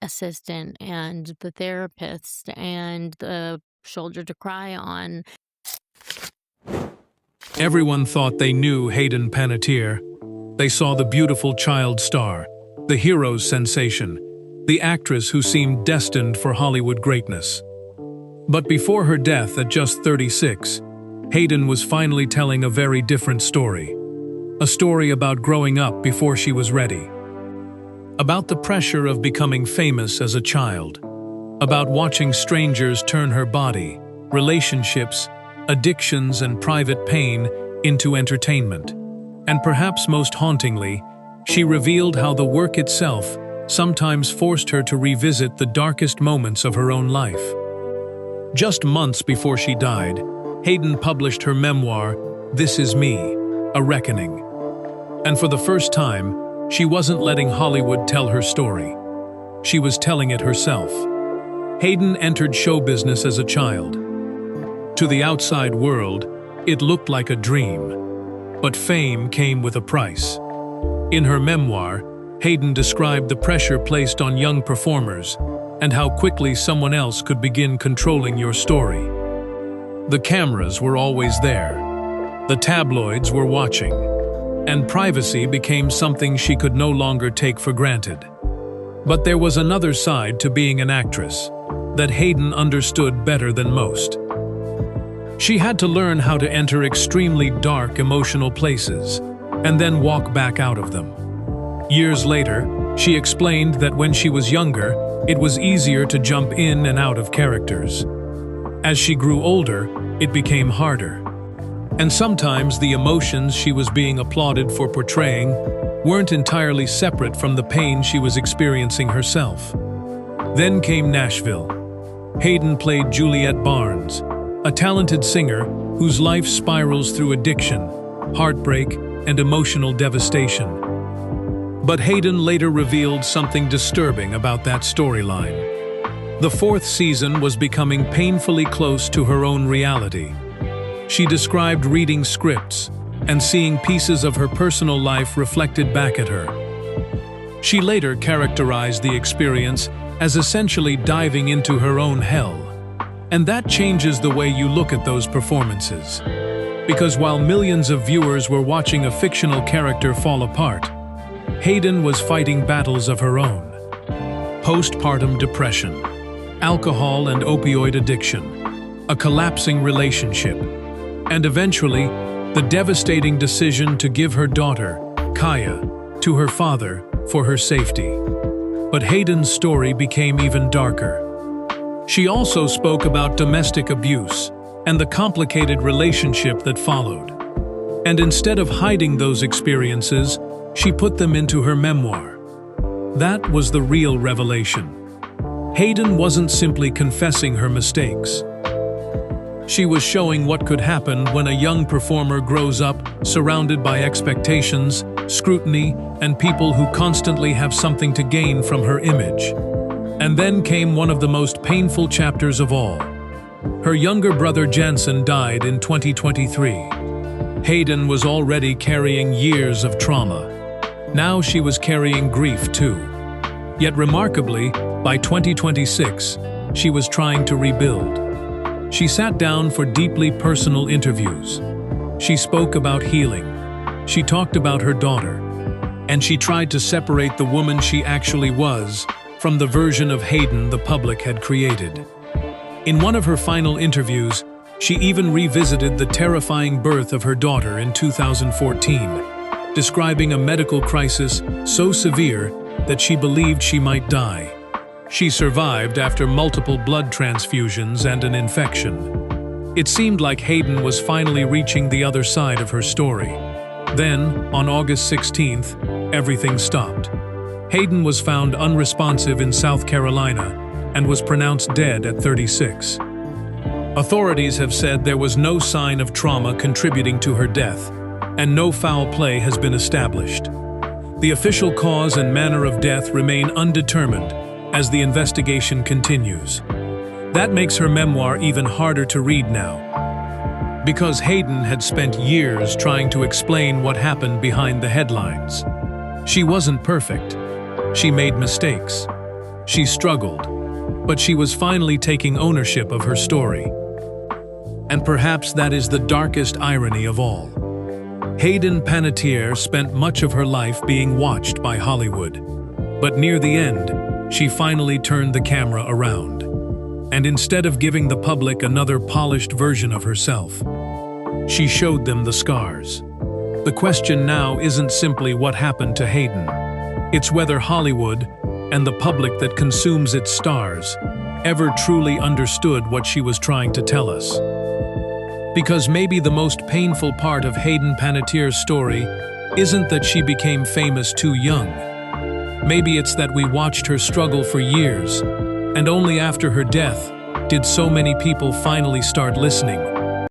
assistant and the therapist and the shoulder to cry on. Everyone thought they knew Hayden Panettiere. They saw the beautiful child star, the hero's sensation, the actress who seemed destined for Hollywood greatness. But before her death at just 36, Hayden was finally telling a very different story. A story about growing up before she was ready. About the pressure of becoming famous as a child. About watching strangers turn her body, relationships, addictions and private pain into entertainment. And perhaps most hauntingly, she revealed how the work itself sometimes forced her to revisit the darkest moments of her own life. Just months before she died, Hayden published her memoir, This Is Me, A Reckoning. And for the first time, she wasn't letting Hollywood tell her story. She was telling it herself. Hayden entered show business as a child. To the outside world, it looked like a dream. But fame came with a price. In her memoir, Hayden described the pressure placed on young performers and how quickly someone else could begin controlling your story. The cameras were always there. The tabloids were watching. And privacy became something she could no longer take for granted. But there was another side to being an actress that Hayden understood better than most. She had to learn how to enter extremely dark emotional places and then walk back out of them. Years later, she explained that when she was younger, it was easier to jump in and out of characters. As she grew older, it became harder. And sometimes the emotions she was being applauded for portraying weren't entirely separate from the pain she was experiencing herself. Then came Nashville. Hayden played Juliet Barnes, a talented singer whose life spirals through addiction, heartbreak, and emotional devastation. But Hayden later revealed something disturbing about that storyline. The fourth season was becoming painfully close to her own reality. She described reading scripts and seeing pieces of her personal life reflected back at her. She later characterized the experience as essentially diving into her own hell. And that changes the way you look at those performances. Because while millions of viewers were watching a fictional character fall apart, Hayden was fighting battles of her own. Postpartum depression, alcohol and opioid addiction, a collapsing relationship, and eventually, the devastating decision to give her daughter, Kaya, to her father for her safety. But Hayden's story became even darker. She also spoke about domestic abuse and the complicated relationship that followed. And instead of hiding those experiences, she put them into her memoir. That was the real revelation. Hayden wasn't simply confessing her mistakes. She was showing what could happen when a young performer grows up surrounded by expectations, scrutiny, and people who constantly have something to gain from her image. And then came one of the most painful chapters of all. Her younger brother Jansen died in 2023. Hayden was already carrying years of trauma. Now she was carrying grief too. Yet remarkably, by 2026, she was trying to rebuild. She sat down for deeply personal interviews. She spoke about healing. She talked about her daughter. And she tried to separate the woman she actually was from the version of Hayden the public had created. In one of her final interviews, she even revisited the terrifying birth of her daughter in 2014, describing a medical crisis so severe that she believed she might die. She survived after multiple blood transfusions and an infection. It seemed like Hayden was finally reaching the other side of her story. Then, on August 16th, everything stopped. Hayden was found unresponsive in South Carolina and was pronounced dead at 36. Authorities have said there was no sign of trauma contributing to her death, and no foul play has been established. The official cause and manner of death remain undetermined as the investigation continues. That makes her memoir even harder to read now, because Hayden had spent years trying to explain what happened behind the headlines. She wasn't perfect. She made mistakes. She struggled, but she was finally taking ownership of her story. And perhaps that is the darkest irony of all. Hayden Panettiere spent much of her life being watched by Hollywood. But near the end, she finally turned the camera around. And instead of giving the public another polished version of herself, she showed them the scars. The question now isn't simply what happened to Hayden. It's whether Hollywood, and the public that consumes its stars, ever truly understood what she was trying to tell us. Because maybe the most painful part of Hayden Panettiere's story isn't that she became famous too young. Maybe it's that we watched her struggle for years, and only after her death did so many people finally start listening.